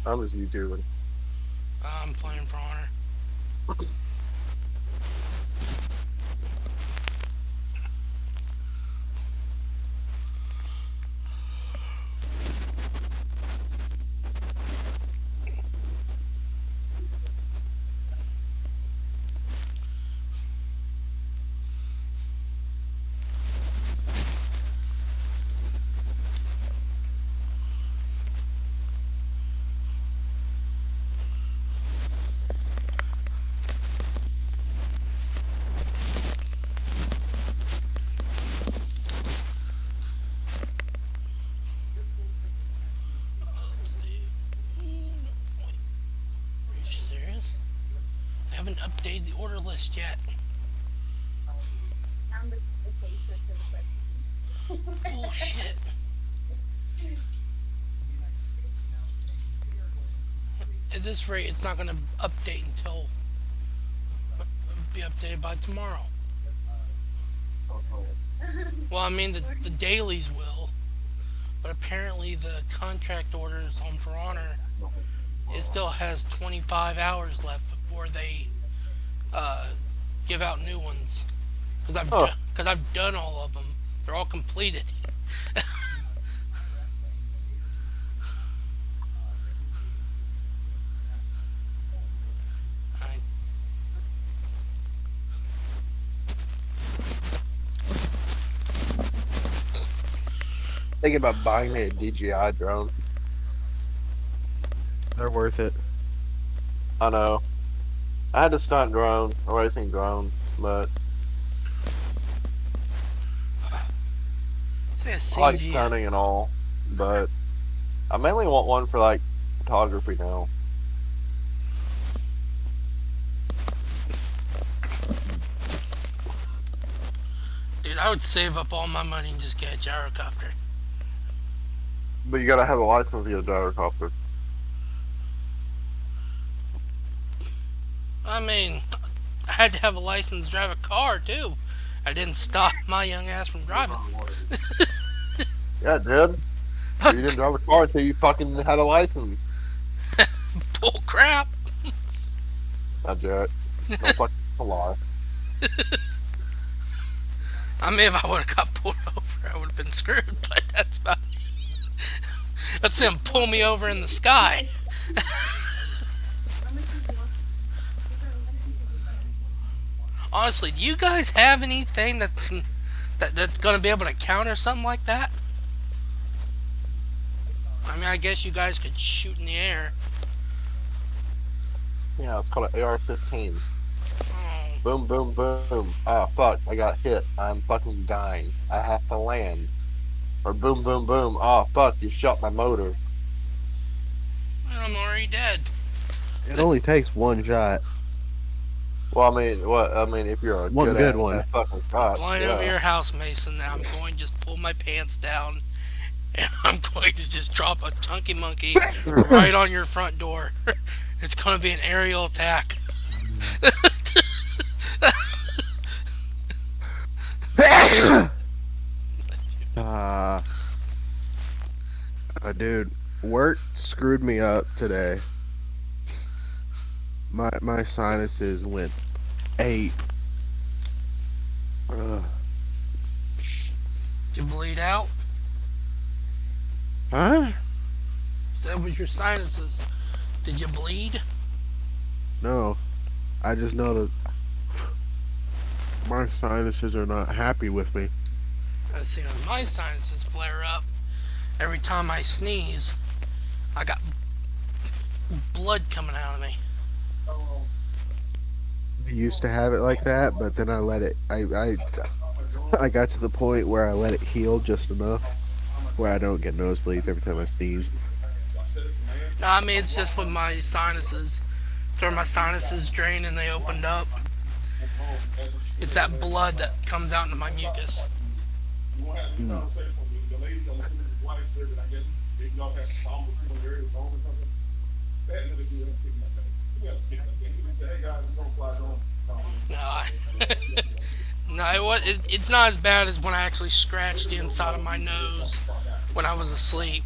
I'm just YouTubing. I'm playing for Honor. Are you serious? They haven't updated the order list yet. Bullshit. At this rate, it's not going to update until be updated by tomorrow. Well, I mean the dailies will, but apparently the contract orders on For Honor it still has 25 hours left before they uh, give out new ones. Oh, Because I've done all of them. They're all completed. I, thinking about buying me a DJI drone. They're worth it. I know. I had a stunt drone, a racing drone, but say a I like CG. stunning and all. But I mainly want one for like photography now. Dude, I would save up all my money and just get a gyrocopter. But you gotta have a license to get a gyrocopter. I mean, I had to have a license to drive a car too. I didn't stop my young ass from driving. Yeah, it did. You didn't drive a car until you fucking had a license. Bull crap. Not Jarrett. Don't fucking lie. I mean, if I would have got pulled over, I would have been screwed. But that's about it. Let's him pull me over in the sky. Honestly, do you guys have anything that's gonna be able to counter something like that? I mean, I guess you guys could shoot in the air. Yeah, it's called an AR-15. Oh, Boom, boom, boom. Ah, fuck, I got hit. I'm fucking dying. I have to land. Or boom, boom, boom. Oh, fuck, you shot my motor. I'm already dead. It only takes one shot. Well, I mean, what? I mean, if you're a One good good ass one. fucking I'm shot, flying over yeah. your house, Mason. Now I'm going to just pull my pants down, and I'm going to just drop a chunky monkey right on your front door. It's going to be an aerial attack. uh, Dude, work screwed me up today. My sinuses went ape. Ugh. Did you bleed out? Huh? That was your sinuses. Did you bleed? No, I just know that my sinuses are not happy with me. I see when my sinuses flare up. Every time I sneeze, I got blood coming out of me. I used to have it like that, but then I let it. I got to the point where I let it heal just enough where I don't get nosebleeds every time I sneeze. No, I mean it's just with my sinuses. Where my sinuses drained and they opened up. It's that blood that comes out into my mucus. Mm. No, no, it's not as bad as when I actually scratched the inside of my nose when I was asleep.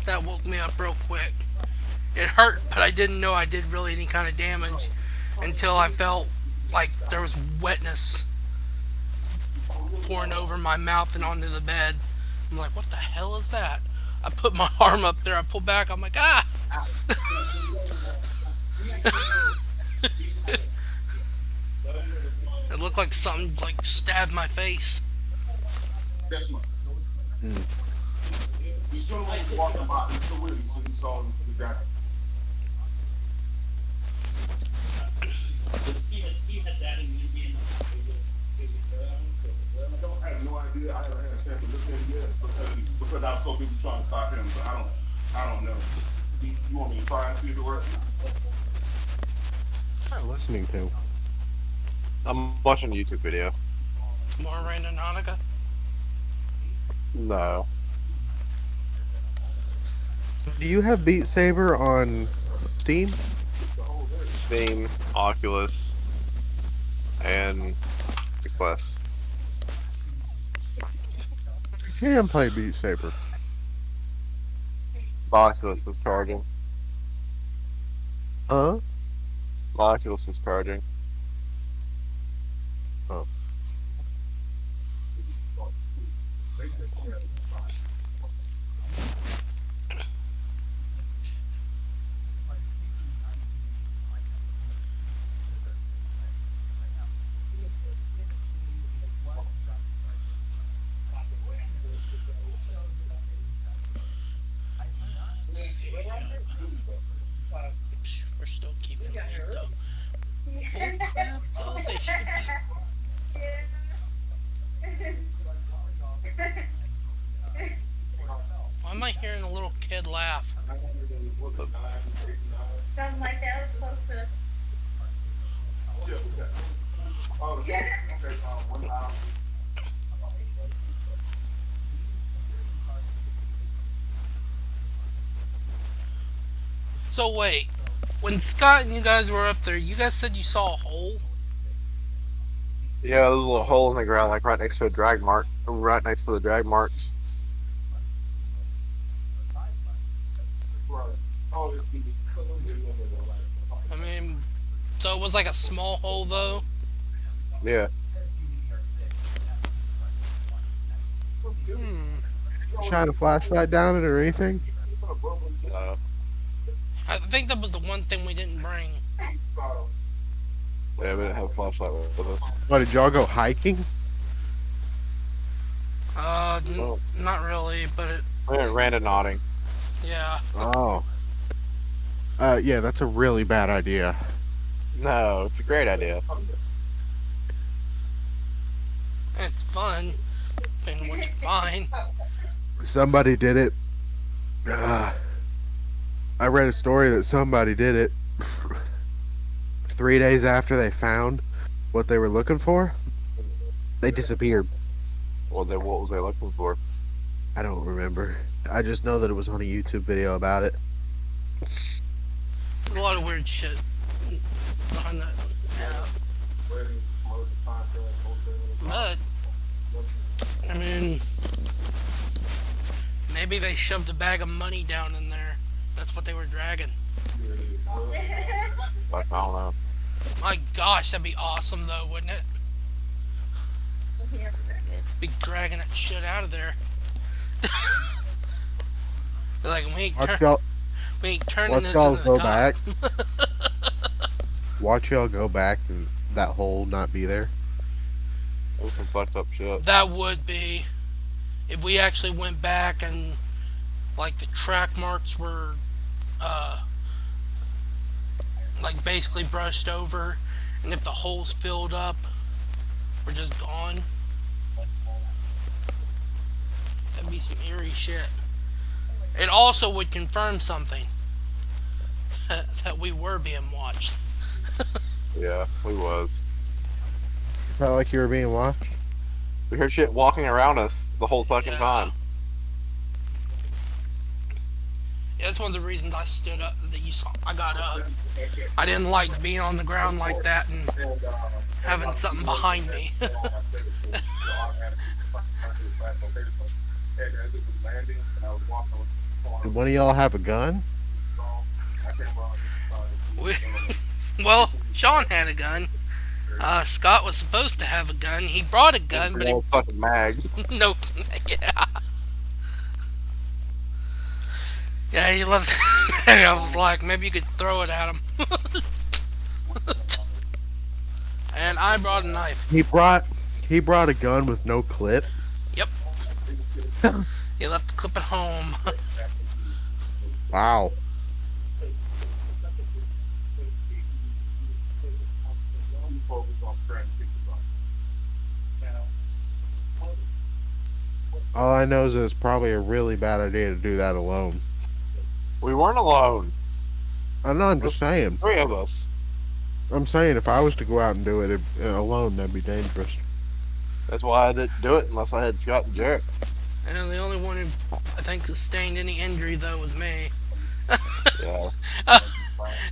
That woke me up real quick. It hurt, but I didn't know I did really any kind of damage until I felt like there was wetness pouring over my mouth and onto the bed. I'm like, what the hell is that? I put my arm up there, I pull back, I'm like, ah! It looked like something like stabbed my face. Mm. I have no idea. I haven't had a chance to look at it yet because I was so busy trying to stop him. So I don't know. You want me to try and see if it works? I'm listening to. I'm watching a YouTube video. More Randonautica. No. So do you have Beat Saber on Steam? Steam, Oculus, and Quest. You can play Beat Saber. Oculus is charging. Huh? Oculus is charging. Oh. We're still keeping it though. Oh crap, though, they should be. Why am I hearing a little kid laugh? Sounds like that was close to. So wait, when Scott and you guys were up there, you guys said you saw a hole? Yeah, there's a little hole in the ground, like right next to a drag mark. Right next to the drag marks. I mean, so it was like a small hole though? Yeah. Hmm. Shine a flashlight down it or anything? I think that was the one thing we didn't bring. Yeah, we didn't have a flashlight with us. What, did y'all go hiking? Oh. Not really, but it, We went randonauting. yeah. Oh. Yeah, that's a really bad idea. No, it's a great idea. It's fun. Depending on what you find. Somebody did it. I read a story that somebody did it 3 days after they found what they were looking for. They disappeared. What was they looking for? I don't remember. I just know that it was on a YouTube video about it. There's a lot of weird shit behind that. Yeah. But, I mean, maybe they shoved a bag of money down in there. That's what they were dragging. Like, I don't know. My gosh, that'd be awesome though, wouldn't it? Be dragging that shit out of there. They're like, we ain't turning Watch this y'all into go the cop. back. Watch y'all go back and that hole not be there. It was some fucked up shit. That would be if we actually went back and like the track marks were like basically brushed over, and if the holes filled up we're just gone. That'd be some eerie shit. It also would confirm something. That we were being watched. Yeah, we was. Felt like you were being watched. We heard shit walking around us the whole fucking Yeah. time. Yeah, that's one of the reasons I stood up, that you saw I got up. I didn't like being on the ground like that and having something behind me. Did one of y'all have a gun? We, well, Sean had a gun. Scott was supposed to have a gun. He brought a gun, but he Old fucking mag. no. Yeah, yeah. He left. I was like, maybe you could throw it at him. And I brought a knife. He brought a gun with no clip. Yep. He left the clip at home. Wow. All I know is it's probably a really bad idea to do that alone. We weren't alone. I'm just saying. 3 of us. I'm saying if I was to go out and do it alone, that'd be dangerous. That's why I didn't do it unless I had Scott and Jarrett. And the only one who I think sustained any injury though was me. Yeah.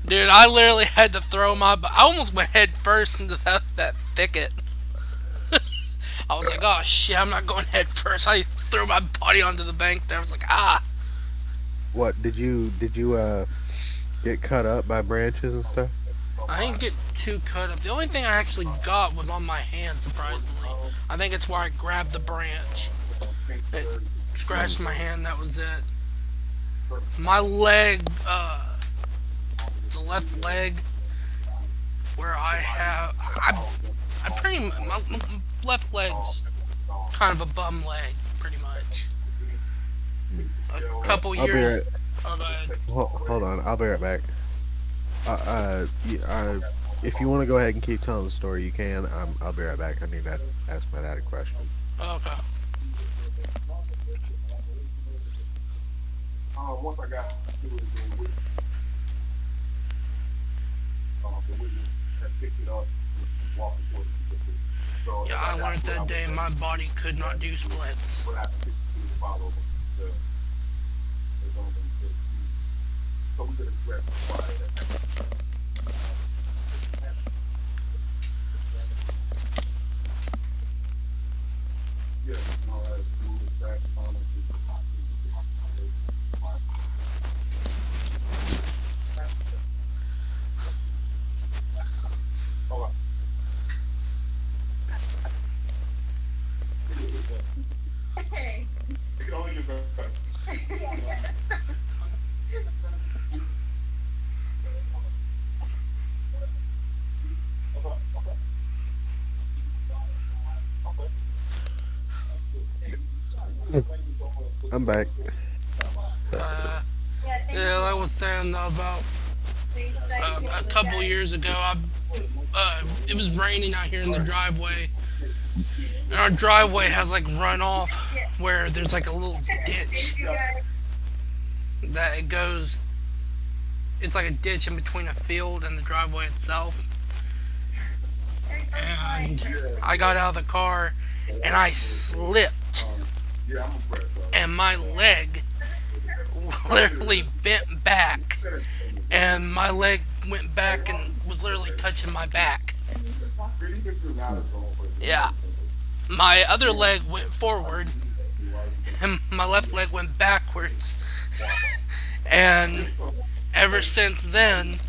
Dude, I literally had to throw my. I almost went head first into that thicket. I was like, oh shit, I'm not going head first. I threw my body onto the bank there. I was like, ah. What did you get cut up by branches and stuff? I didn't get too cut up. The only thing I actually got was on my hand, surprisingly. I think it's where I grabbed the branch. It scratched my hand, that was it. My leg, the left leg, where I have, I pretty, my left leg's kind of a bum leg, pretty much. A couple I'll be years. right. Oh, go ahead. Hold on, I'll be right back. If you want to go ahead and keep telling the story, you can. I'll be right back. I need to ask my dad a question. Okay. Once I got to it, the witness had picked it up and walking towards the so Yeah, I learned that day my body could not do splits. what happened to follow the so we could express why that. Yeah, no, do the track on it. Hold on. Hey. You can only do better. I'm back. Yeah, like I was saying though, about a couple years ago, it was raining out here in the driveway. And our driveway has like runoff where there's like a little ditch that it goes. It's like a ditch in between a field and the driveway itself. And I got out of the car and I slipped, and my leg literally bent back, and my leg went back and was literally touching my back. Yeah. My other leg went forward, and my left leg went backwards. And ever since then,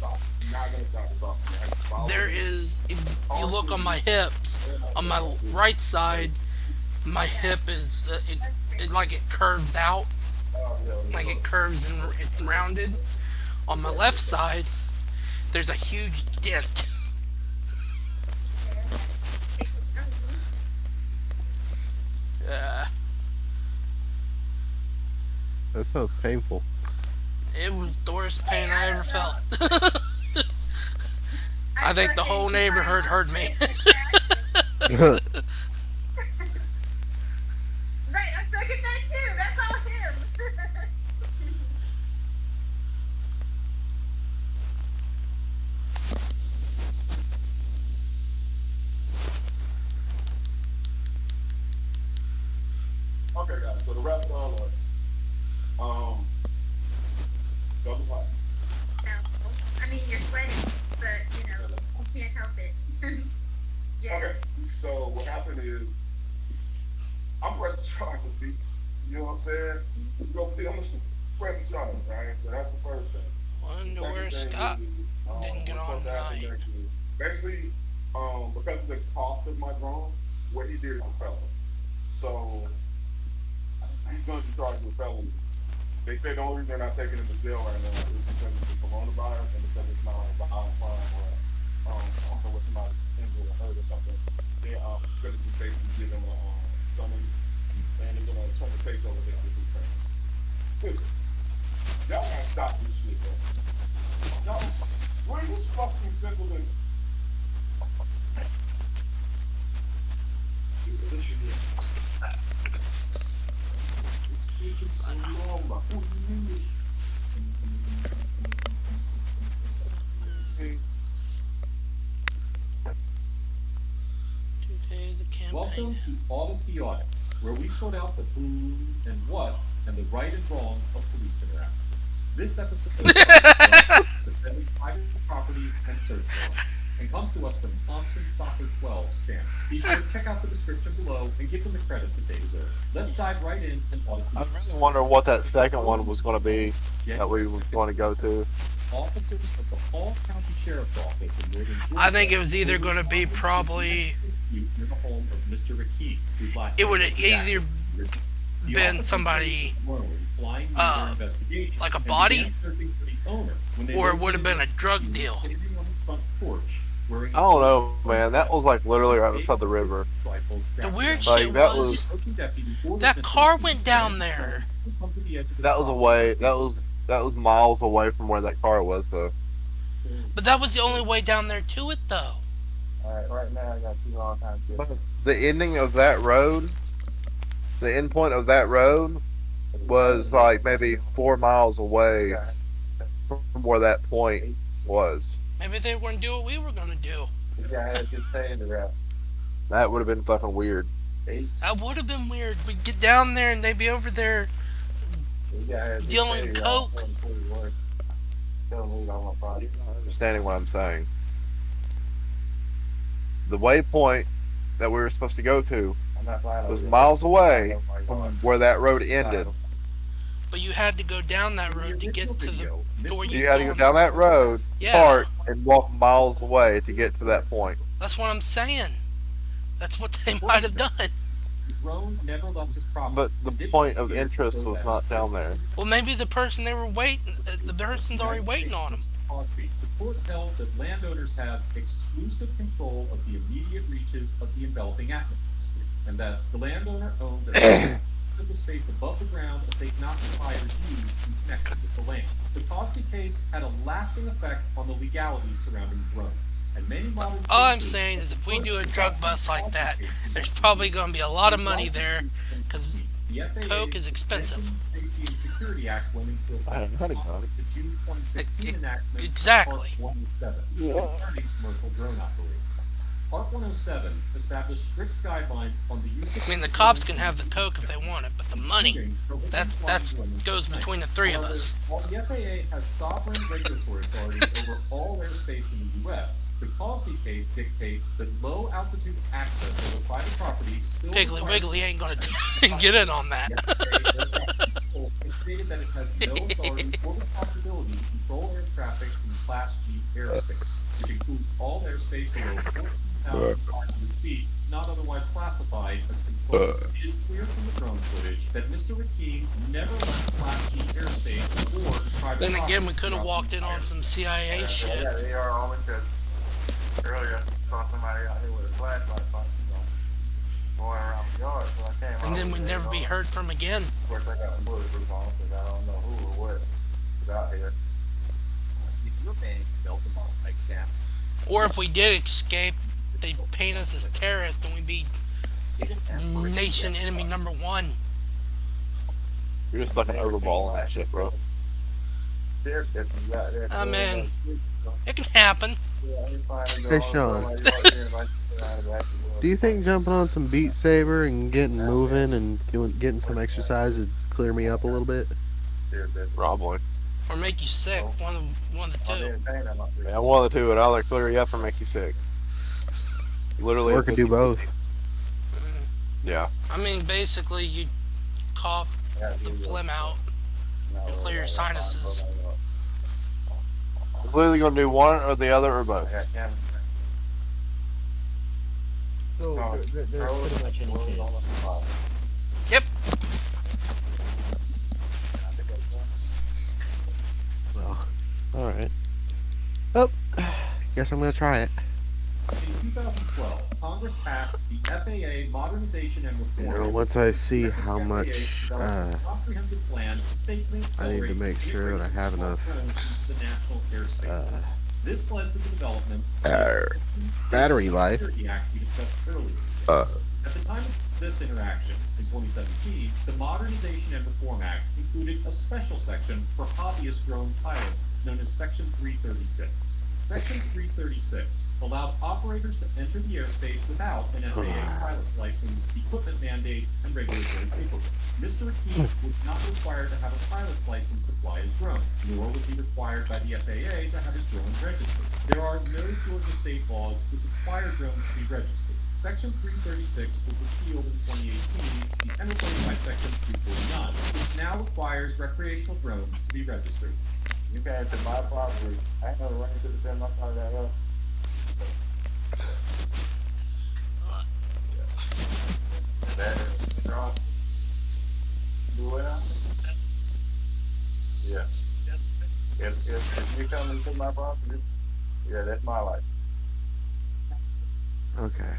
there is, if you look on my hips, on my right side, my hip is, it curves out, like it curves and it's rounded. On my left side, there's a huge dent. That sounds painful. It was the worst pain I ever felt. I think the whole neighborhood heard me. Right, I'm thinking that too. That's all him. Okay, guys. So the rap song, double pie. No, I mean you're sweating, but you can't help it. Yeah. Okay. So what happened is, I'm pressing charge with people. You know what I'm saying? You go see, I'm pressing charges, right? So that's the first thing. Wonder where Second thing Scott is, didn't get what's on supposed to happen tonight. next is basically, because of the cost of my drone, what he did is a felony. So he's going to be charged with felony. They say the only reason they're not taking him to jail right now is because of the coronavirus and because it's not like a violent crime or something with somebody injured or hurt or something. They're going to just basically give him a summons and they're going to turn the case over to the training. Listen, y'all gotta stop this shit, though. Y'all, we're just fucking simple as. Today the Welcome campaign. to Audit the Audit, where we sort out the who and what and the right and wrong of police interactions. This episode is defending private property and search warrants and comes to us from Thompson Soccer 12 stamp. Be sure to check out the description below and give them the credit that they deserve. Let's dive right in and audit the I really wonder what that second one was going to be that we were going to go to. Officers of the Hall County Sheriff's Office in Northern Georgia. I think it was either going to be probably. In the home of Mr. Rakeen, whose last It would name have was either Jackson. The been officers somebody, were flying in their investigation like a and body, began searching for the owner when they or it would have located been a drug Rakeen deal. standing on his front porch wearing I don't know, man. That was like literally right beside the river. The weird Like, shit that was, was- that car went down there. That was away. That was miles away from where that car was, though. But that was the only way down there to it, though. Alright, right now I got two all kinds of But the ending of that road, the end point of that road, was like maybe 4 miles away from where that point was. Maybe they weren't doing what we were going to do. This guy had a good saying to rap. That would have been fucking weird. That would have been weird. We'd get down there and they'd be over there. This guy had a good Dealing saying, coke. y'all. Tell me all my body. Understanding what I'm saying. The waypoint that we were supposed to go to I'm not flying was over miles away Oh my from God. where that road ended. But you had to go down that road to get to the door You had to go down that road, Yeah. part, and walk miles away to get to that point. That's what I'm saying. That's what they might have done. The drone never left his property. But the point of interest was not down there. Well, maybe the person they were waiting, the person's already waiting on them. Concrete. The court held that landowners have exclusive control of the immediate reaches of the enveloping atmosphere, and that the landowner owns a of the space above the ground if they cannot require use in connection with the land. The Cosby case had a lasting effect on the legalities surrounding drones, and many modern All I'm cases- saying is if we do a drug bust like that, there's probably going to be a lot of money there because The FAA coke is expensive. Safety and Security Act went into effect. I hadn't heard about it. The June 2016 enactment of Exactly. Part 107 concerning commercial drone operations. Part 107 established strict guidelines on the use of I mean, the cops can have the coke if they want it, but the money, that's goes between the three of us. While the FAA has sovereign regulatory authority over all airspace in the U.S., the Cosby case dictates that low altitude access over private property still Piggly requires Wiggly ain't going to get in on that. It stated that it has no authority or responsibility to control air traffic in Class G airspace, which includes all airspace below 14,500 feet, not otherwise classified as controlled. It is clear from the drone footage that Mr. Rakeen never left Class G airspace or private Then again, we property could have throughout walked the in on entire some CIA I shit. got AR on me because earlier I saw somebody out here with a flashlight, going around the yard, so I came out. And then with we'd it, never be heard from again. Of course, I got a bulletproof on because I don't know who or what is out here. If you're paying belt and ball like stamps, Or if we did escape, they'd paint us as terrorists and we'd be nation enemy number one. You're just fucking overballing that shit, bro. They're different. You out there Ah, doing man. those shit, so, It can happen. yeah, you find a Hey, dog, Sean. somebody out there like, out of that, Do you think jumping on some Beat Saber and getting moving and getting some exercise would clear me up a little bit? they're different? Probably. Or make you sick. One of the On the two. entertainment, I'm not really- Yeah, one of the two would either clear you up or make you sick. Literally. Or could do both. Yeah. I mean, basically, you cough Yeah, the do phlegm out. No, and clear your sinuses. It's literally gonna do one or the other or both. I got cameras. So there's pretty much any chance. Yep. Well, all right. Oh, guess I'm gonna try it. In 2012, Congress passed the FAA Modernization and You Reform know, Act, once I see which how the FAA much developed a comprehensive plan to safely I need to accelerate make the sure that I integration have of small enough, drones into the national airspace. This led to the development of the battery life. Security Act we discussed earlier. At the time of this interaction, in 2017, the Modernization and Reform Act included a special section for hobbyist drone pilots known as Section 336. Section 336 allowed operators to enter the airspace without an FAA pilot license, equipment mandates, and regulatory paperwork. Mr. Akeem was not required to have a pilot's license to fly his drone, nor was he required by the FAA to have his drone registered. There are no Georgia state laws which require drones to be registered. Section 336 was repealed in 2018 and replaced by Section 349, which now requires recreational drones to be registered. You came to my property. I ain't never run into the same. I thought that up. That is wrong. Do it now? Yeah. If you come into my property, yeah, that's my life. Okay.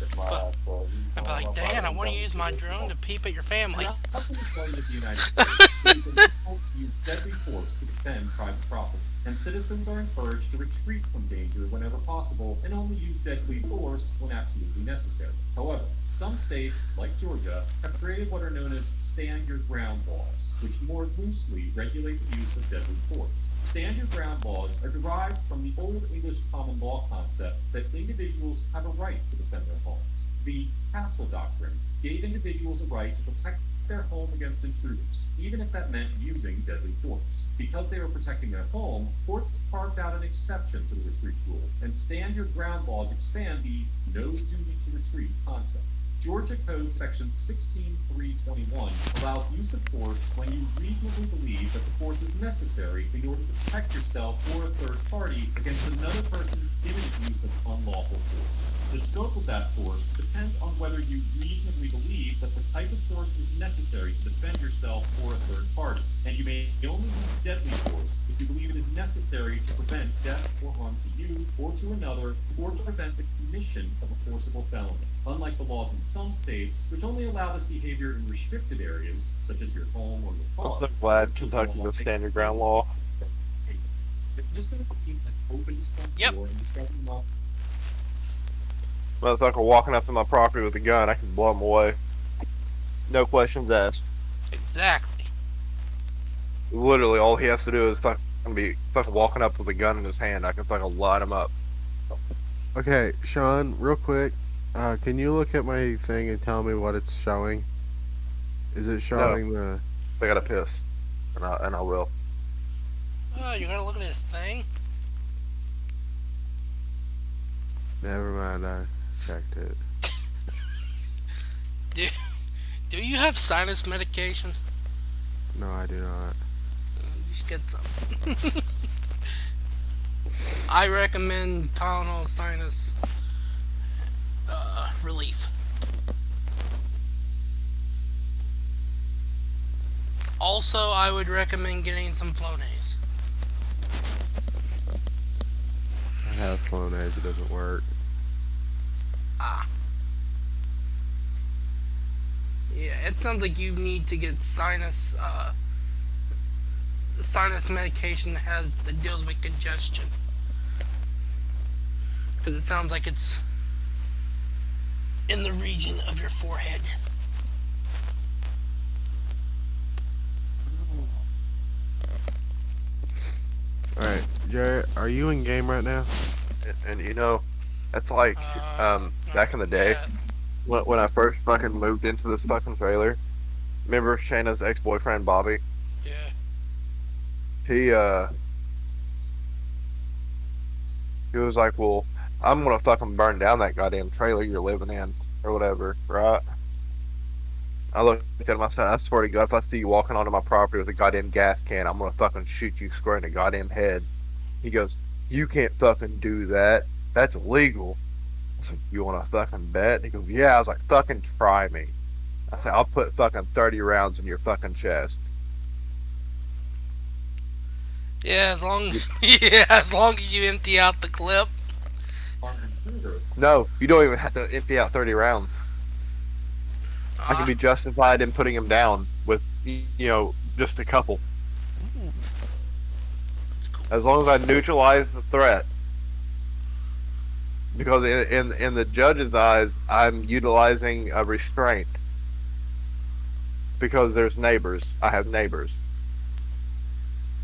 That's my life. So I'd be like, Dan, I want to use my drone to peep at your family. Up to the point of the United States, people use deadly force to defend private property, and citizens are encouraged to retreat from danger whenever possible and only use deadly force when absolutely necessary. However, some states, like Georgia, have created what are known as stand your ground laws, which more loosely regulate the use of deadly force. Stand your ground laws are derived from the old English common law concept that individuals have a right to defend their homes. The Castle Doctrine gave individuals a right to protect their home against intruders, even if that meant using deadly force. Because they were protecting their home, courts carved out an exception to the retreat rule, and stand your ground laws expand the no duty to retreat concept. Georgia Code Section 16321 allows use of force when you reasonably believe that the force is necessary in order to protect yourself or a third party against another person's imminent use of unlawful force. The scope of that force depends on whether you reasonably believe that the type of force is necessary to defend yourself or a third party, and you may only use deadly force if you believe it is necessary to prevent death or harm to you or to another, or to prevent the commission of a forcible felony. Unlike the laws in some states, which only allow this behavior in restricted areas, such as your home or your car. I'm so glad Kentucky will stand your ground law. Just going to keep an open Yep. door and discussing law. Motherfucker walking up to my property with a gun, I can blow him away. No questions asked. Exactly. Literally, all he has to do is be fucking walking up with a gun in his hand. I can fucking light him up. Okay, Sean, real quick, can you look at my thing and tell me what it's showing? Is it showing the? So I gotta piss, and I will. Oh, you gotta look at this thing. Never mind, I checked it. Do you have sinus medication? No, I do not. You should get some. I recommend Tylenol sinus relief. Also, I would recommend getting some Flonase. I have Flonase, it doesn't work. Yeah, it sounds like you need to get sinus medication that deals with congestion. Because it sounds like it's in the region of your forehead. Alright, Jared, are you in game right now? And you know, that's like back in the day when I first fucking moved into this fucking trailer. Remember Shayna's ex-boyfriend Bobby? Yeah. He was like, well, I'm gonna fucking burn down that goddamn trailer you're living in, or whatever, right? I looked at him. I said, I swear to God, if I see you walking onto my property with a goddamn gas can, I'm gonna fucking shoot you square in the goddamn head. He goes, you can't fucking do that. That's illegal. I said, you want to fucking bet? He goes, yeah. I was like, fucking try me. I said, I'll put fucking 30 rounds in your fucking chest. Yeah, as long as yeah, as long as you empty out the clip. Armed intruder. No, you don't even have to empty out 30 rounds. I can be justified in putting him down with, just a couple. That's cool. As long as I neutralize the threat. Because in the judge's eyes, I'm utilizing a restraint. Because there's neighbors. I have neighbors.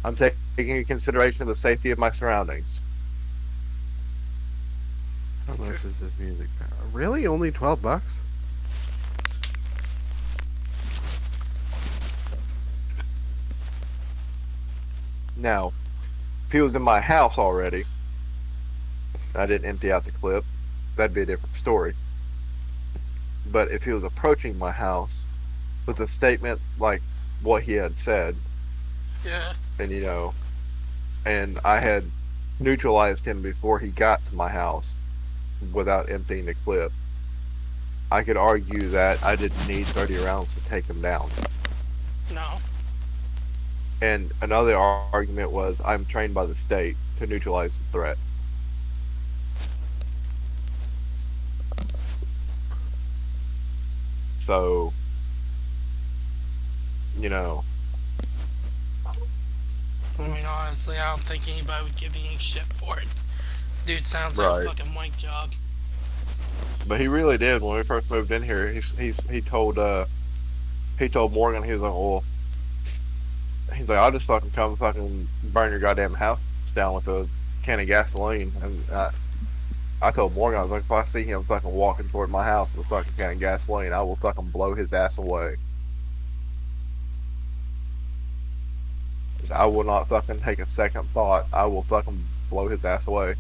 I'm taking into consideration of the safety of my surroundings. How much is this music? Really? Only $12? Now, if he was in my house already, I didn't empty out the clip, that'd be a different story. But if he was approaching my house with a statement like what he had said, Yeah. and and I had neutralized him before he got to my house without emptying the clip, I could argue that I didn't need 30 rounds to take him down. No. And another argument was I'm trained by the state to neutralize the threat. So, I mean, honestly, I don't think anybody would give you any shit for it. Dude sounds like Right. a fucking wank job. but he really did when we first moved in here. He told Morgan, he was like, well, he's like, I'll just fucking come fucking burn your goddamn house down with a can of gasoline. And I told Morgan, I was like, if I see him fucking walking toward my house with a fucking can of gasoline, I will fucking blow his ass away. I will not fucking take a second thought. I will fucking blow his ass away.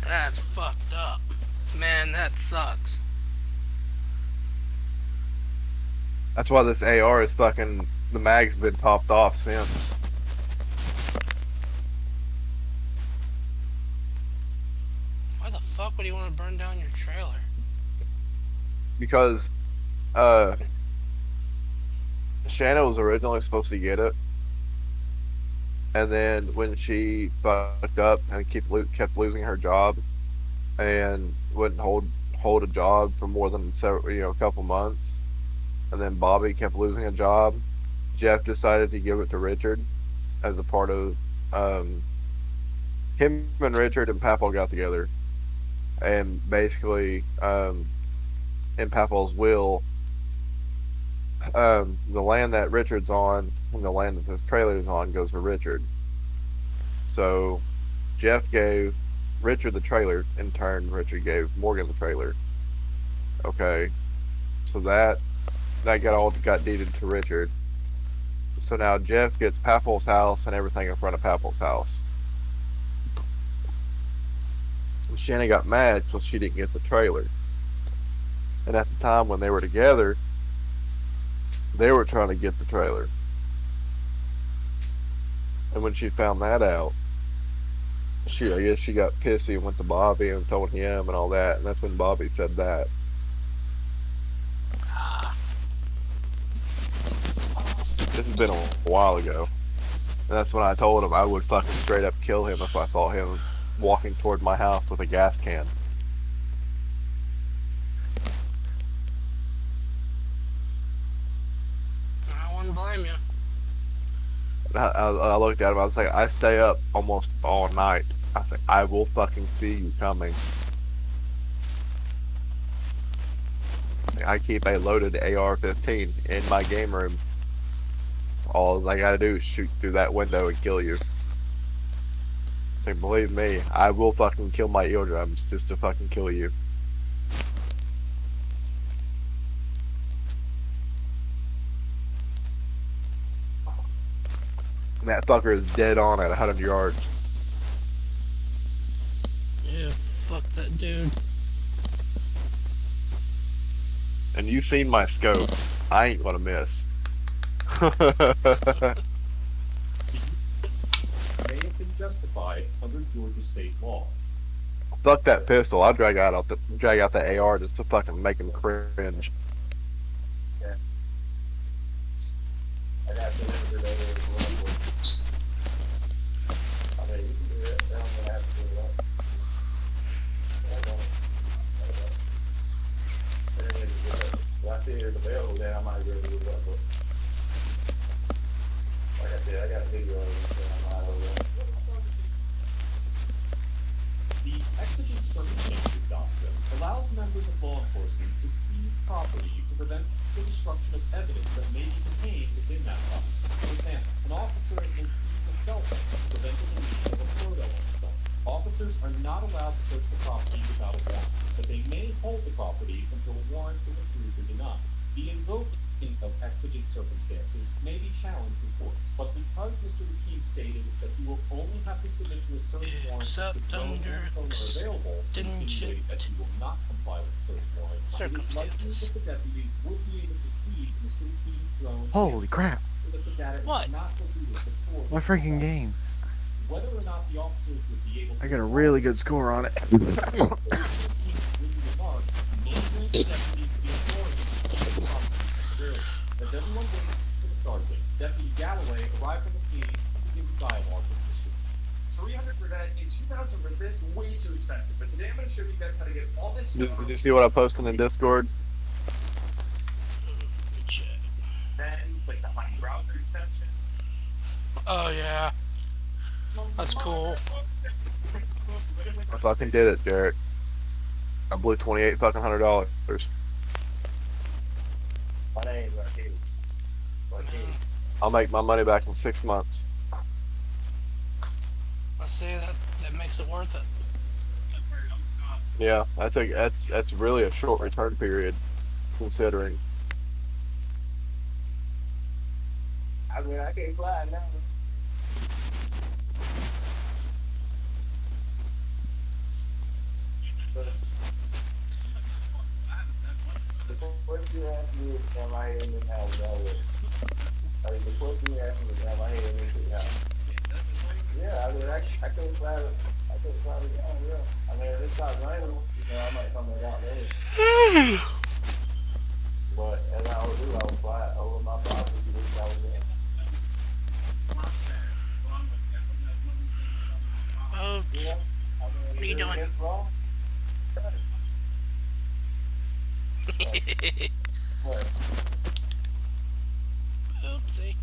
That's fucked up. Man, that sucks. That's why this AR is fucking, the mag's been topped off since. Why the fuck would he want to burn down your trailer? Because, Shanna was originally supposed to get it. And then when she fucked up and kept losing her job and wouldn't hold a job for more than a couple months, and then Bobby kept losing a job, Jeff decided to give it to Richard as a part of him and Richard and Papaw got together, and basically in Papaw's will, the land that Richard's on and the land that this trailer's on goes to Richard. So Jeff gave Richard the trailer. In turn, Richard gave Morgan the trailer. Okay, so that got deeded to Richard. So now Jeff gets Papaw's house and everything in front of Papaw's house. And Shannon got mad because she didn't get the trailer. And at the time when they were together, they were trying to get the trailer. And when she found that out, I guess she got pissy and went to Bobby and told him and all that, and that's when Bobby said that. This has been a while ago. And that's when I told him I would fucking straight up kill him if I saw him walking toward my house with a gas can. I wouldn't blame you. I looked at him, I was like, I stay up almost all night. I was like, I will fucking see you coming. I keep a loaded AR-15 in my game room. All I gotta do is shoot through that window and kill you. Like, believe me, I will fucking kill my eardrums just to fucking kill you. And that fucker is dead on at 100 yards. Yeah, fuck that dude. and you've seen my scope. I ain't gonna miss. May have been justified under Georgia state law. Fuck that pistol. I'll drag out the AR just to fucking make him cringe. I'd have to live with it as well. I mean, you can do that. I'm gonna have to do that. If I see it's available, then I might be able to do that. But like I said, I got a video of it, so I'm not over there. The exigent circumstances doctrine allows members of law enforcement to seize property to prevent the destruction of evidence that may be contained within that property. For example, an officer may seize a cell phone to prevent the deletion of a photo on the phone. Officers are not allowed to search the property without a warrant, but they may hold the property until a warrant is approved or denied. The invoking of exigent circumstances may be challenged in courts, but because Mr. McKee stated that he will only have to submit to a search warrant Except if no under phones are available, to insinuate that he will not comply with the search warrant, it is likely that the deputy would be able to seize Mr. McKee's drone Holy crap! so that the data What? is not deleted before My freaking game. whether or not the officers would be able to I got a really good score on it. As everyone waits for the sergeant, Deputy Galloway arrives on the scene and begins dialogue with Mr. 300 for that, and 2,000 for this, way too expensive. But today I'm going to show you guys how to get all this Did stuff. you see what I posted in Discord? Then click the honey browser extension. Oh yeah, that's cool. I fucking did it, Derek. I blew $2,800. My name's Raheem. Raheem. I'll make my money back in 6 months. Let's see, that makes it worth it. Yeah, I think that's really a short return period, considering. I mean, I can't fly now. The question you asked me is, am I in the house? I mean, the question you asked me is, am I in the house? Yeah, I mean, I couldn't fly it. I couldn't fly it down, yeah. I mean, if it starts raining, you know, I might come out there. But as I would do, I would fly it over my property, which I was in. Oh, Yeah. I mean, what are you doing? it's wrong. What? Oopsie.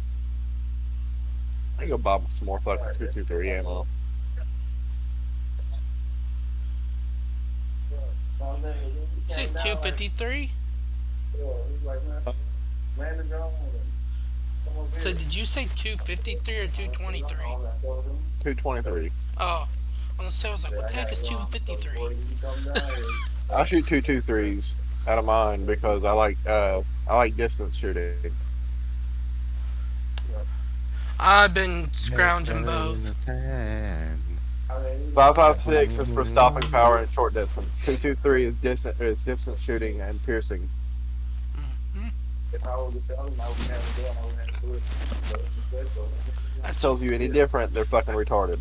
I can go buy some more fucking 223 ammo. Is it 253? So did you say 253 or 223? 223. Oh, I was like, what the heck is 253? I shoot 223s out of mine because I like distance shooting. I've been scrounging both. 5.56 is for stopping power and short distance. 223 is distance shooting and piercing. If I was to tell them, I would have to do it. I would have to do it. But if you said so, That tells you any different, they're fucking retarded.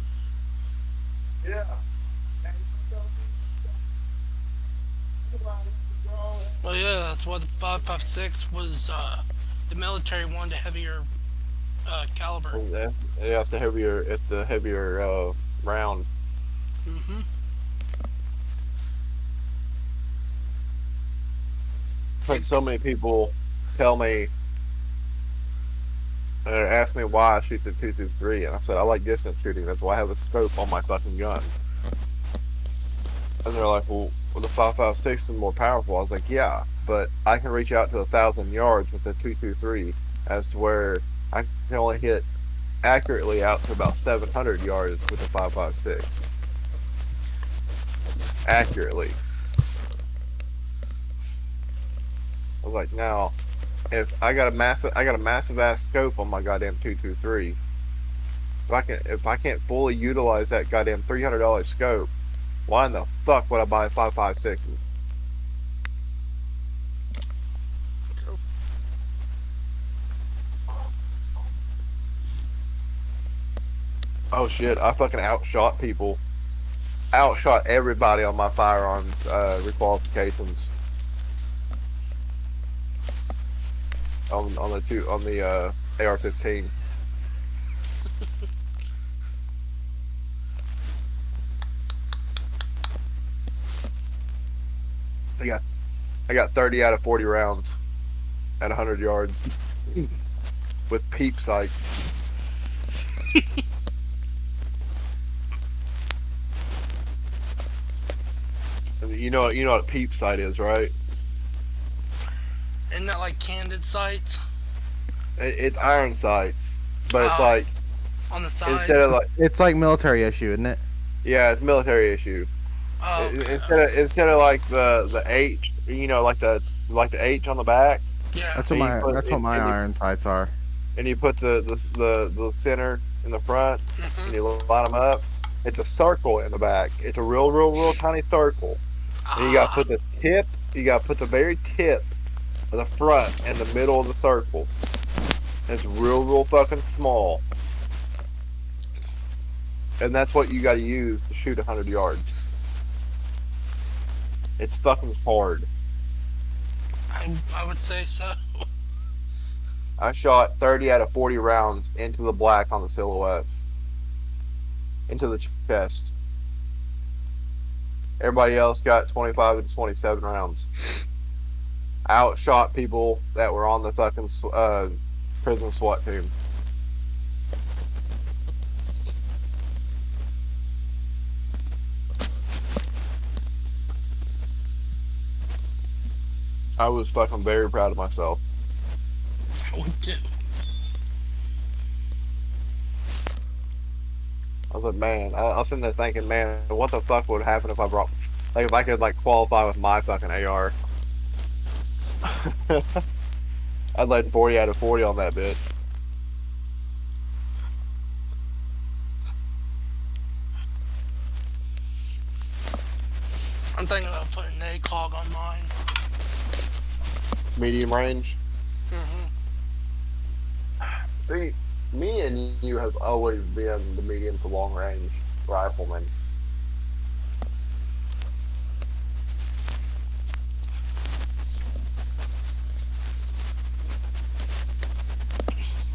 yeah. Well, yeah, that's why the 5.56 was, the military wanted a heavier, caliber. Yeah, it's the heavier round. Mm-hmm. Like so many people tell me or ask me why I shoot the 223, and I said I like distance shooting. That's why I have a scope on my fucking gun. And they're like, well, the 5.56 is more powerful. I was like, yeah, but I can reach out to 1,000 yards with the 223, as to where I can only hit accurately out to about 700 yards with the 5.56. Accurately. I was like, now, if I got a massive ass scope on my goddamn 223, if I can't fully utilize that goddamn $300 scope, why in the fuck would I buy 5.56s? Oh shit! I fucking outshot people. Outshot everybody on my firearms requalifications. On the AR-15. I got 30 out of 40 rounds at 100 yards with peep sights. You know what a peep sight is, right? Isn't that like candid sights It's iron sights, but it's Oh. like on the side? instead of like It's like military issue, isn't it? yeah, it's military issue. Oh, okay. Instead of like the H, like the H on the back, Yeah. That's And what you my put- that's what and- my and you- iron sights are. and you put the center in the front, and you line them up. It's a circle in the back. It's a real tiny circle. And you gotta put the tip. You gotta put the very tip of the front in the middle of the circle. And it's real fucking small. And that's what you gotta use to shoot 100 yards. It's fucking hard. I would say so. I shot 30 out of 40 rounds into the black on the silhouette. Into the chest. Everybody else got 25 to 27 rounds. I outshot people that were on the fucking prison SWAT team. I was fucking very proud of myself. I would too. I was like, man, I was sitting there thinking, man, what the fuck would happen if I brought, like, if I could, like, qualify with my fucking AR. I'd let 40 out of 40 on that bitch. I'm thinking about putting ACOG on mine. Medium range. hmm See, me and you have always been the medium to long range rifleman.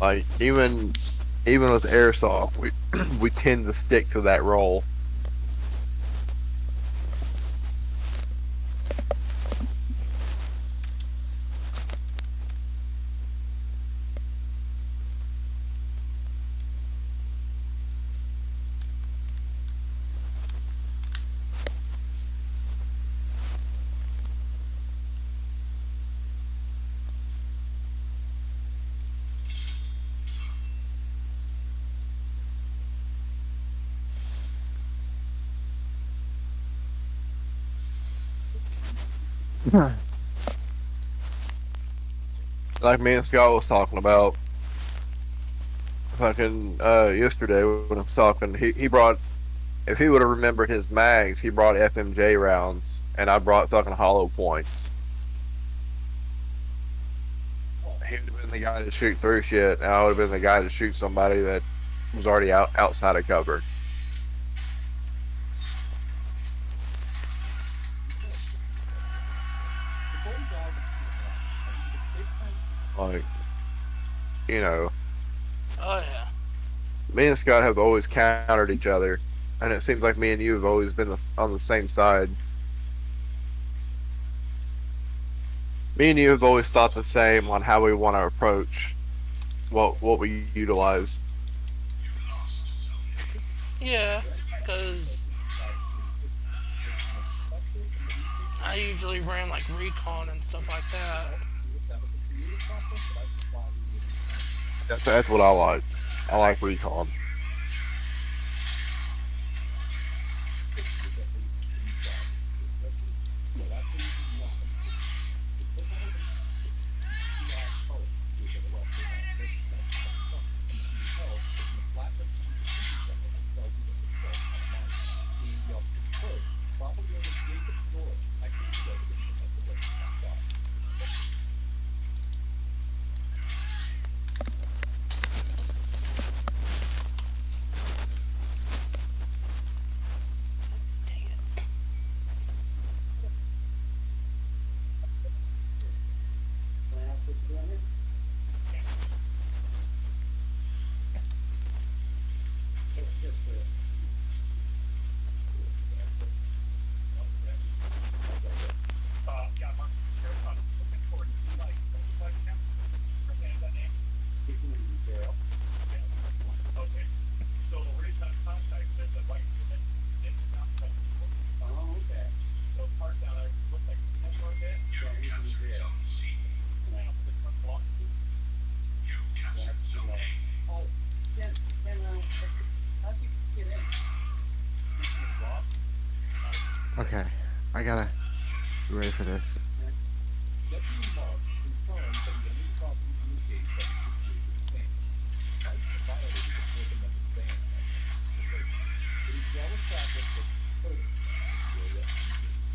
Like even with airsoft, we we tend to stick to that role. Like me and Scott was talking about fucking yesterday when I was talking, he brought, if he would have remembered his mags, he brought FMJ rounds and I brought fucking hollow points. He would have been the guy to shoot through shit, and I would have been the guy to shoot somebody that was already outside of cover. Like, you know, Oh yeah. me and Scott have always countered each other, and it seems like me and you have always been on the same side. Me and you have always thought the same on how we want to approach what we utilize. Yeah, because I usually ran like recon and stuff like that. That's what I like. I like recon. Okay, I gotta be ready for this. Deputy Mark confirmed that he entered the property through a gate that was situated in the sand. Mike violated the Fourth Amendment ban on transportation. It is well established that Curtis, the area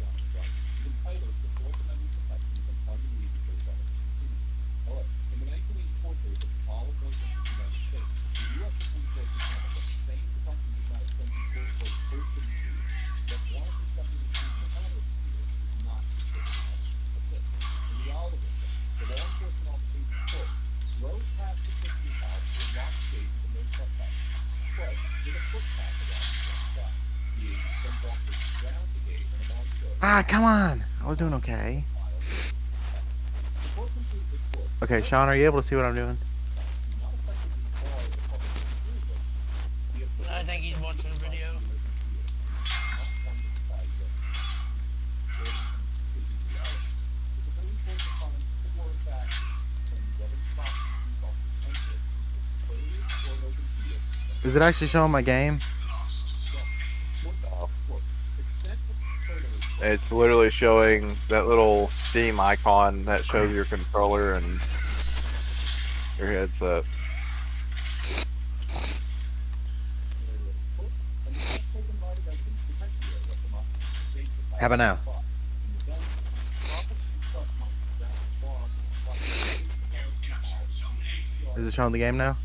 John Trump, is entitled to Fourth Amendment protections and unreasonable felony continues. However, in the 1984 case of Olive versus the United States, the U.S. Supreme Court determined that the same protection does not extend to quote-unquote person shooting, that warrant accepting the shooting of another shooter is not considered enough to fit. In the Olive instance, the law enforcement officer, quote, drove past the prisoner's house to a locked gate with no trespassing, but with a footpath around the front side. The agent then walked around the gate and along the road. Ah, come on! I was doing okay. The court concluded that, quote, Okay, Sean, are you able to see what I'm doing? do not effectively bar the public from hearing those things. The I think he's watching the video. Is it actually showing my game? It's literally showing that little Steam icon that shows your controller and your headset. How about now? Is it showing the game now?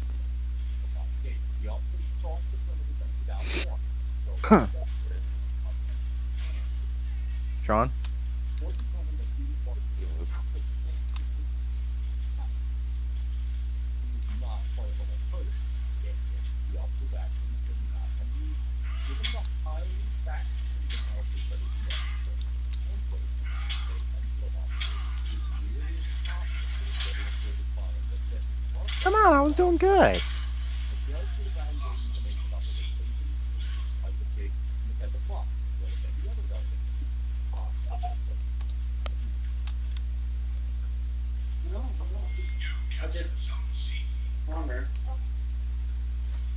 Huh. Sean? Come on, I was doing good.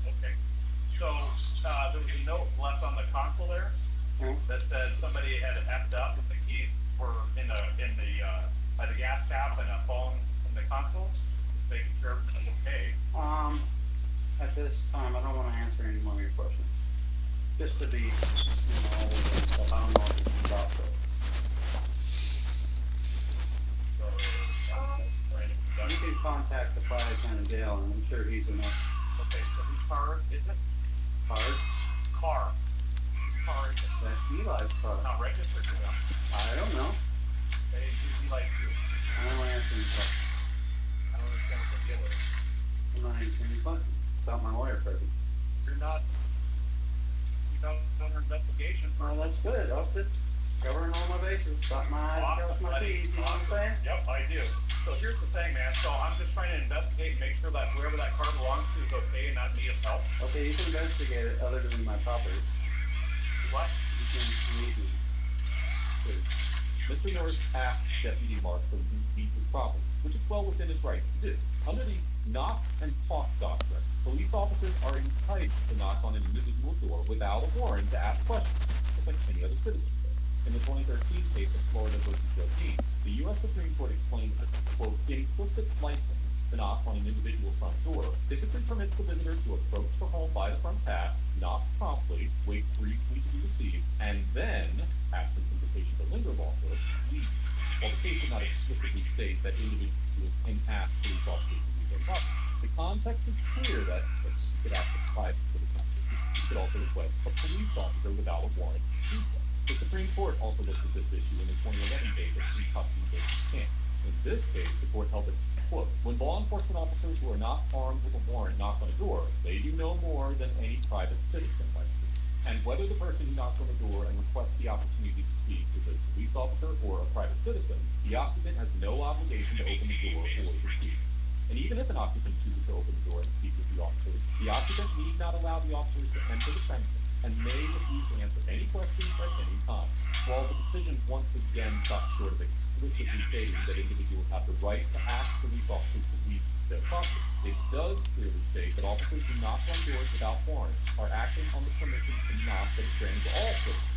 Okay. So, there was a note left on the console there that said somebody had effed up and the keys were in the by the gas cap and a phone in the console. Just making sure everything's okay. At this time, I don't want to answer any more of your questions. Just to be, all the stuff, I don't know anything about it. You can contact the Fire County Jail, and I'm sure he's enough. Okay, so whose car is it? Card. Car is it? That's Eli's car. Not registered to them. I don't know. They usually like you. I don't want to answer any questions. I don't understand what the deal is. I'm not answering any questions. About my lawyer presence. You're not. You don't under investigation. Well, that's good. I'll just covering all my bases. Got my eyes, crossed my T's. You know what I'm saying? Yep, I do. So here's the thing, man. So I'm just trying to investigate and make sure that whoever that car belongs to is okay and not need help. Okay, you can investigate it other than my property. What? You can meet me. Mr. Norris asked Deputy Mark to leave his property, which is well within his rights to do. Under the knock and talk doctrine, police officers are entitled to knock on an individual door without a warrant to ask questions, just like any other citizen would. In the 2013 case of Florida versus Joe Dean, the U.S. Supreme Court explained that, quote, implicit license to knock on an individual's front door typically permits the visitor to approach the home by the front path, knock promptly, wait briefly to be received, and then, absent invitation to linger longer, leave. While the case did not explicitly state that individuals can ask police officers to leave their property, the context is clear that you could ask a private citizen. You could also request a police officer without a warrant to do so. The Supreme Court also looked at this issue in the 2011 case of Free Custody versus Camp. In this case, the court held that, quote, when law enforcement officers who are not armed with a warrant knock on a door, they do no more than any private citizen might do. And whether the person who knocks on the door and requests the opportunity to speak is a police officer or a private citizen, the occupant has no obligation to open the door or to speak. And even if an occupant chooses to open the door and speak with the officers, the occupant need not allow the officers to enter the premises and may refuse to answer any questions at any time. While the decision once again stops short of explicitly stating that individuals have the right to ask police officers to leave their property, it does clearly state that officers who knock on doors without warrants are acting on the permission to knock that is granted to all citizens.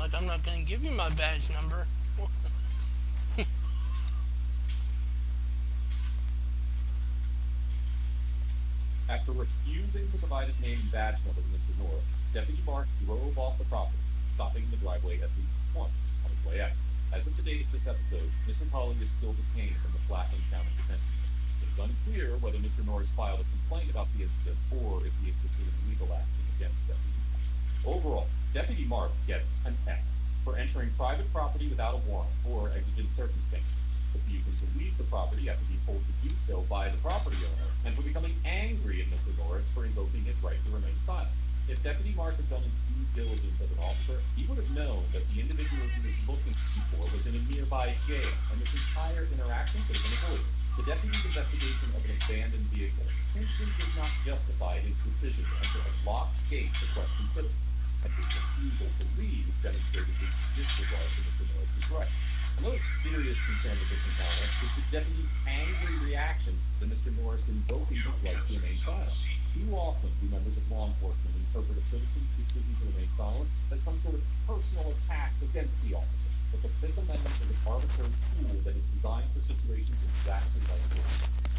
Like, I'm not gonna give you my badge number. After refusing to provide his name and badge number to Mr. Norris, Deputy Mark drove off the property, stopping in the driveway at least once on his way out. As of the date of this episode, Mr. Colley is still detained from the Flatland County Detention Center. It is unclear whether Mr. Norris filed a complaint about the incident or if he is pursuing legal action against Deputy Mark. Overall, Deputy Mark gets an F for entering private property without a warrant or exigent circumstances, refusing to leave the property after being told to do so by the property owner, and for becoming angry at Mr. Norris for invoking his right to remain silent. If Deputy Mark had done his due diligence as an officer, he would have known that the individual he was looking for was in a nearby jail, and this entire interaction could have been avoided. The deputy's investigation of an abandoned vehicle simply did not justify his decision to enter a locked gate to question citizens, and his refusal to leave demonstrated his disregard for Mr. Norris's rights. Another serious concern with this encounter is the deputy's angry reaction to Mr. Norris invoking his right to remain silent. Too often do members of law enforcement interpret a citizen's decision to remain silent as some sort of personal attack against the officer. But the Fifth Amendment is an arbitrary tool that is designed for situations exactly like this.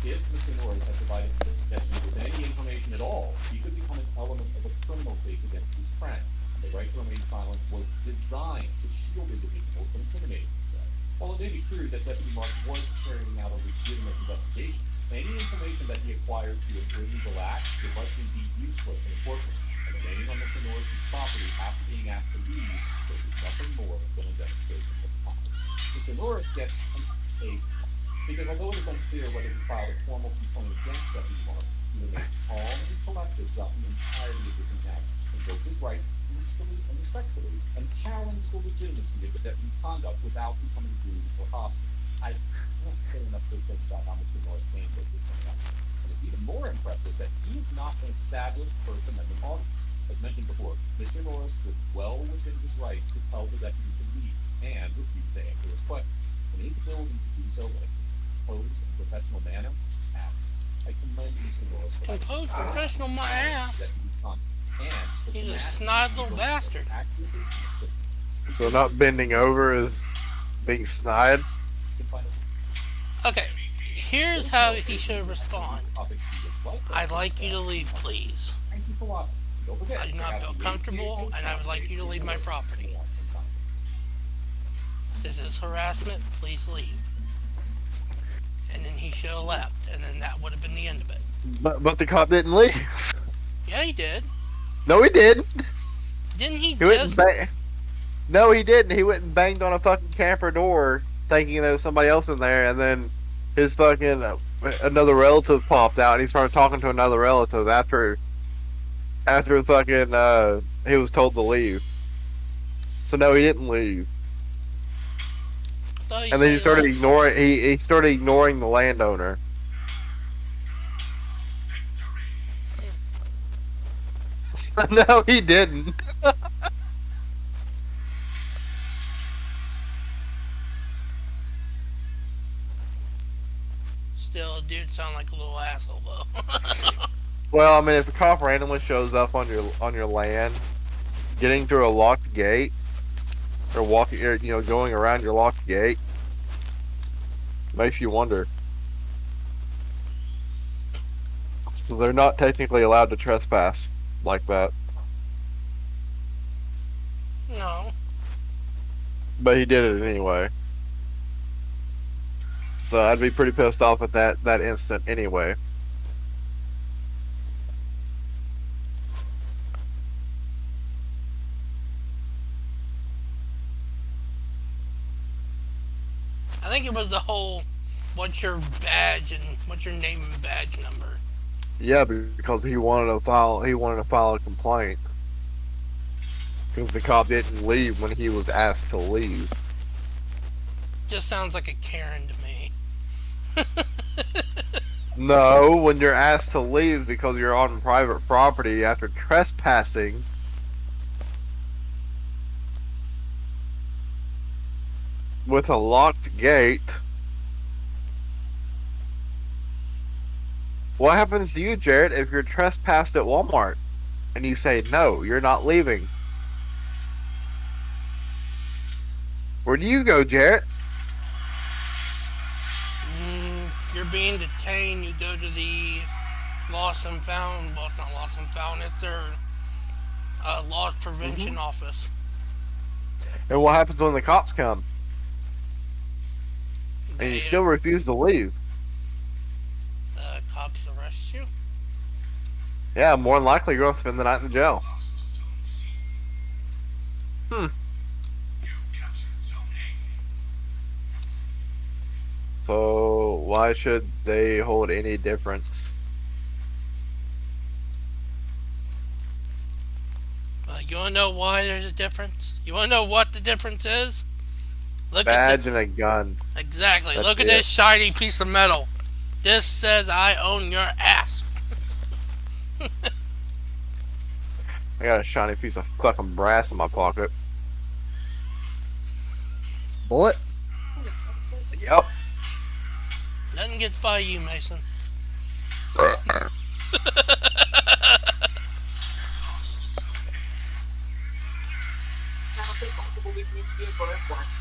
If Mr. Norris had provided the deputy with any information at all, he could become an element of a criminal case against his friend. And the right to remain silent was designed to shield individuals from incriminating themselves. While it may be true that Deputy Mark was carrying out a legitimate investigation, any information that he acquired through an illegal act would likely be useless in a courtroom, and remaining on Mr. Norris's property after being asked to leave was nothing more than a demonstration of power. Mr. Norris gets a because although it is unclear whether he filed a formal complaint against Deputy Mark, he remained calm and collected throughout the entirety of this encounter, invoked his right peacefully and respectfully, and challenged the legitimacy of the deputy's conduct without becoming rude or hostile. I can't say enough good things about how Mr. Norris handled this encounter. And it's even more impressive that he is not an established First Amendment auditor. As mentioned before, Mr. Norris was well within his right to tell the deputy to leave and refuse to answer his questions. And his ability to do so in a composed and professional manner, I commend Mr. Norris for Composed professional, my ass. He's a snide little bastard. So not bending over is being snide. Okay, here's how he should respond. I'd like you to leave, please. I do not feel comfortable, and I would like you to leave my property. This is harassment, please leave. And then he should have left, and then that would have been the end of it. But the cop didn't leave. Yeah, he did. No, he didn't. Didn't he He went just... and No, he didn't. He went and banged on a fucking camper door, thinking there was somebody else in there, and then his fucking another relative popped out, and he started talking to another relative after fucking he was told to leave. So no, he didn't leave. And then he started ignoring. He started ignoring the landowner. No, he didn't. Still, dude sound like a little asshole though. Well, I mean, if a cop randomly shows up on your land, getting through a locked gate, or walking, or, going around your locked gate, makes you wonder. So they're not technically allowed to trespass like that. No. But he did it anyway. So I'd be pretty pissed off at that instant anyway. I think it was the whole, what's your badge and what's your name and badge number. Yeah, because he wanted to file a complaint. Because the cop didn't leave when he was asked to leave. Just sounds like a Karen to me. No, when you're asked to leave because you're on private property after trespassing, with a locked gate, what happens to you, Jared, if you're trespassed at Walmart and you say, no, you're not leaving? Where do you go, Jarrett? You're being detained. You go to the Lost and Found. Well, it's not Lost and Found. It's their loss prevention office. And what happens when the cops come? And They, you still refuse to leave? cops arrest you. Yeah, more than likely you're going to spend the night in the jail. So why should they hold any difference? You want to know why there's a difference? You want to know what the difference is? Look Badge at and a gun. exactly. That's Look at it. this shiny piece of metal. This says I own your ass. I got a shiny piece of fucking brass in my pocket. Bullet? Yep. Nothing gets by you, Mason.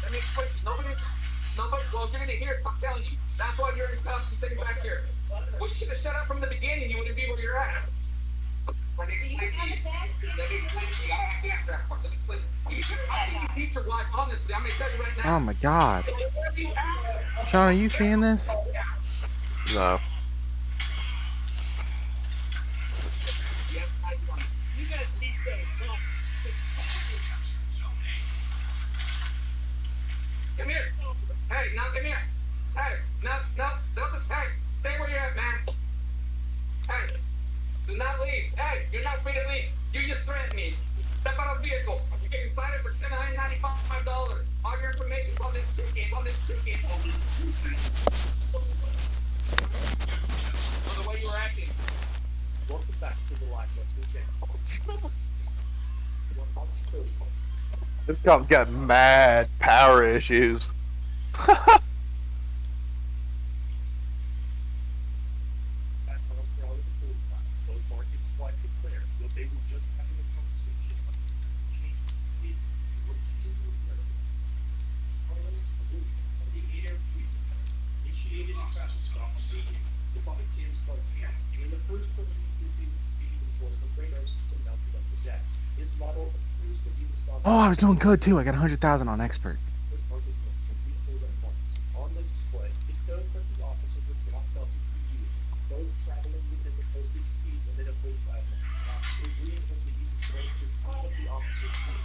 I mean, wait, nobody, well, you're gonna hear it, I'm telling you. That's why you're in cuffs and sitting back here. Well, you should have shut up from the beginning, you wouldn't be where you're at. Let me explain to you. Let me explain to you. I have to answer that part. Let me explain. I think you beat your wife, honestly. I'm gonna tell you right now. Oh my god. Sean, are you seeing this? No. You guys be safe. Come here. Hey, now come here. Hey, no, don't just, hey, stay where you're at, man. Hey, do not leave. Hey, you're not free to leave. You just threatened me. Step out of the vehicle. You're getting cited for $795. All your information on this ticket, on this ticket. For the way you were acting. Welcome back to the Lackluster Channel. This cop's got mad power issues. Oh, I was doing good too. I got 100,000 on expert. On the display, it shows that the officer was walked up to two vehicles, both traveling within the posted speed limit of 45 miles. It realistically displays the speed of the officer's speed,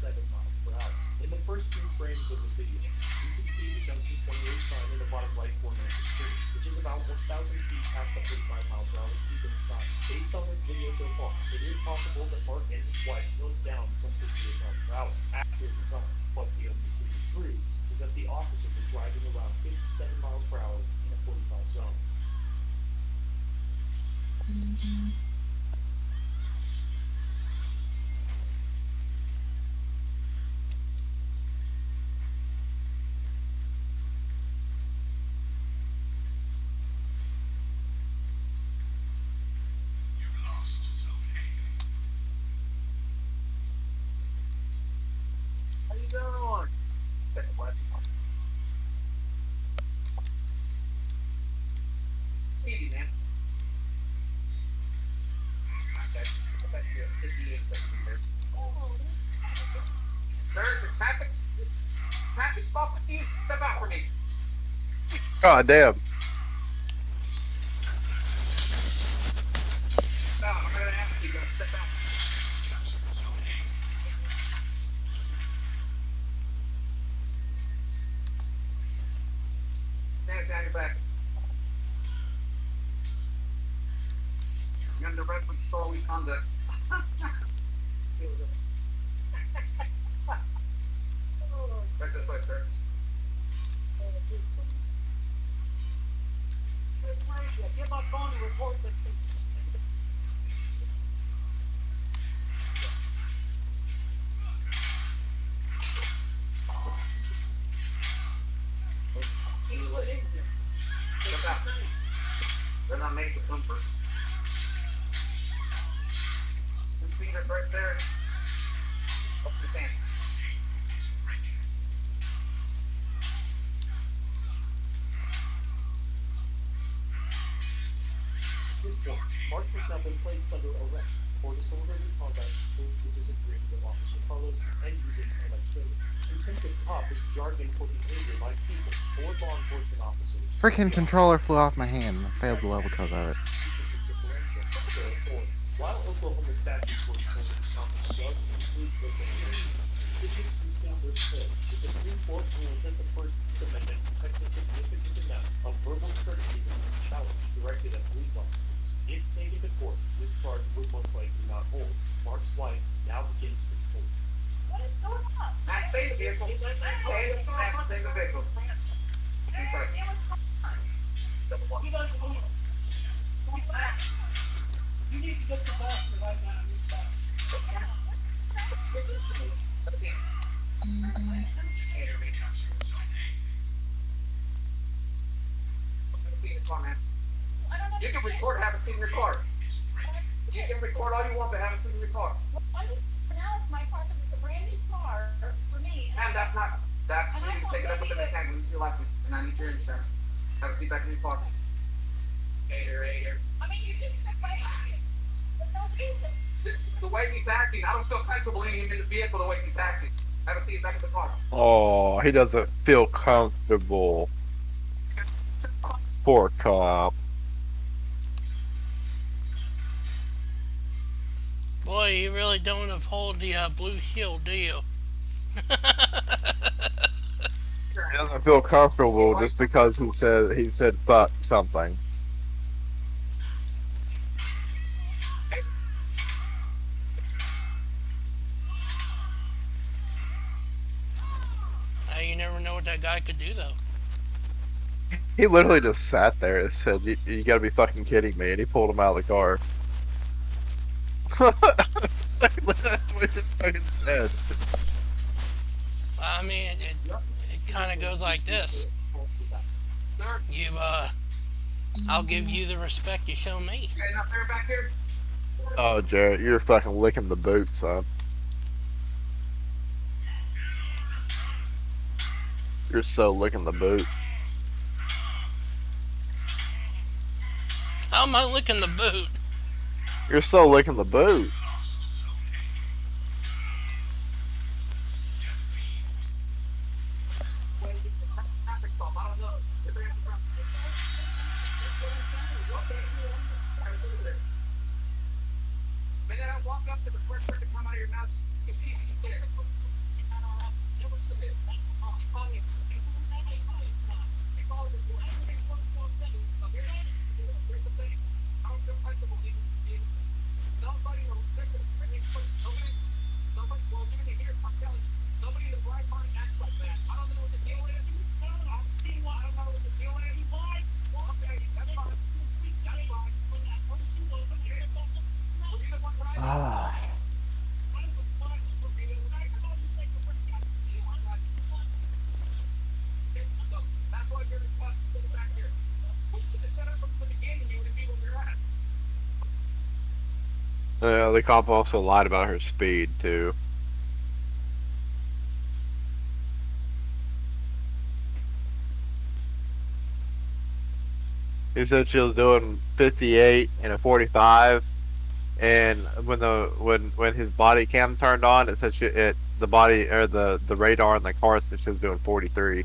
7 miles per hour. In the first 2 frames of the video, you can see the junction 28 sign in the bottom right corner of the screen, which is about 1,000 feet past the 45 mile per hour speed limit sign. Based on this video so far, it is possible that Mark and his wife slowed down from 58 miles per hour after the sign, but the only thing it proves is that the officer was driving around 57 miles per hour in a 45 zone. How you doing? What? Speedy, man. Okay, I bet you 58 seconds. Sir, is it traffic stop with you? Step out for me. God damn. No, I'm gonna ask you to step out. Stand down your back. You're under arrest with disorderly conduct. Right this way, sir. Get my phone and report this. Step out. They're not made for comfort. 2 feet right there. Up the stand. Mark has now been placed under arrest for disorderly conduct with disagreeing with Officer Carlos and using unnecessary contempt of cop is jargon for behavior by people or law enforcement officers. Freaking controller flew off my hand. I failed the level because of it. While Oklahoma statutes for disorderly conduct does include the the Supreme Court ruled that the First Amendment protects a significant amount of verbal criticism and challenge directed at police officers. If taken to court, this charge would most likely not hold. Mark's wife now begins to court. What is going on? Max, stay in the vehicle. Stay in the vehicle. You need to get the bastard right now. You can record, have a seat in your car. You can record all you want, but have a seat in your car. Now it's my car because it's a brand new car for me. And that's you need to take it up with the mechanic. This is your license, and I need your insurance. Have a seat back in your car. Hater. I mean, you just took my pocket. For no reason. The way he's acting, I don't feel comfortable leaving him in the vehicle the way he's acting. Have a seat back in the car. Oh, he doesn't feel comfortable. Poor cop. Boy, you really don't uphold the blue shield, do you? He doesn't feel comfortable just because he said fuck something. You never know what that guy could do, though. He literally just sat there and said, you gotta be fucking kidding me, and he pulled him out of the car. That's what he just fucking said. I mean, it kind of goes like this. I'll give you the respect you show me. Oh, Jarrett, you're fucking licking the boot, son. You're so licking the boot. How am I licking the boot? You're so licking the boot. Yeah, the cop also lied about her speed, too. He said she was doing 58 in a 45, and when his body cam turned on, it said the body or the radar in the car said she was doing 43.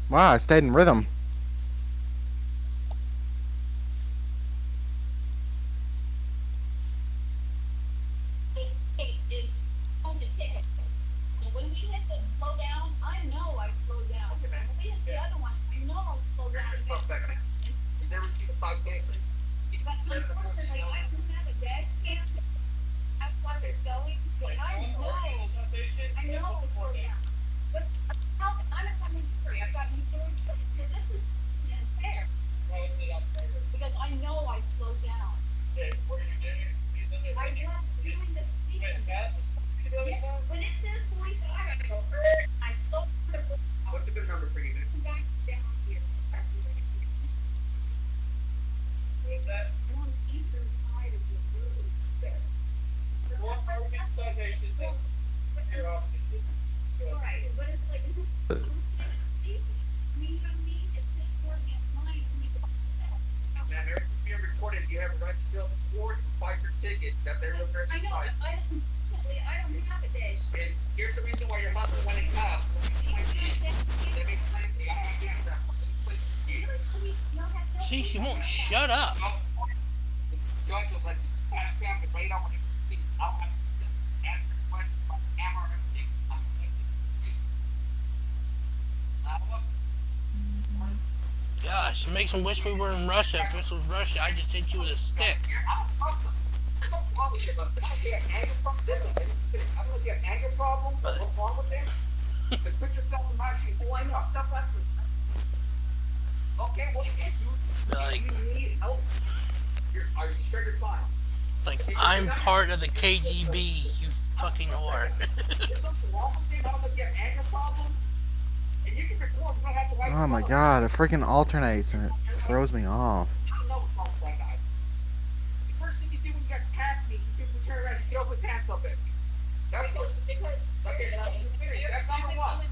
Wow, I stayed in rhythm. Is on the ticket. And when we hit the slow down, I know I slowed down. When we hit the other one, I know I slowed down. You never see the 5K. But unfortunately, I don't have a dash cam. That's why they're going. But I know I slowed down. But I'm coming straight. I've got Missouri. This is unfair. Because I know I slowed down. I was doing the speed. When it says 45, I slowed down. What's a good number for you, Nick? Back down here. On the eastern side of Missouri. Right, but it's like, I mean, you know what I mean? It's his word against mine, and he's Now, Eric, if you're recorded, you have a right to steal the board and fight your ticket. That they're looking at I know, fight. but I don't have a dash. And here's the reason why your husband went in cuffs. Let me explain to you. I don't understand that. Let me explain to you. See, she won't shut up. The judge will let you pass down the radar when you I don't have to answer questions about the camera or everything. I'm Gosh, it makes me wish we were in Russia. If this was Russia, I'd just hit you with a stick. There's no wrong with you, but I don't get anger from this. I don't get anger problem. What's wrong with this? To put yourself in my shoes. Oh, I know. Stuff like this. Okay, well, Like, you need help. Are you sure you're fine? like I'm part of the KGB, you fucking whore. There's nothing wrong with them. I don't know if you have anger problems. And you can record. You don't have to write. Oh my god, it freaking alternates and it throws me off. I don't know what's wrong with that guy. The first thing you do when you guys pass me, you just turn around and he throws his hands up at me. That's what. Okay, that's number one.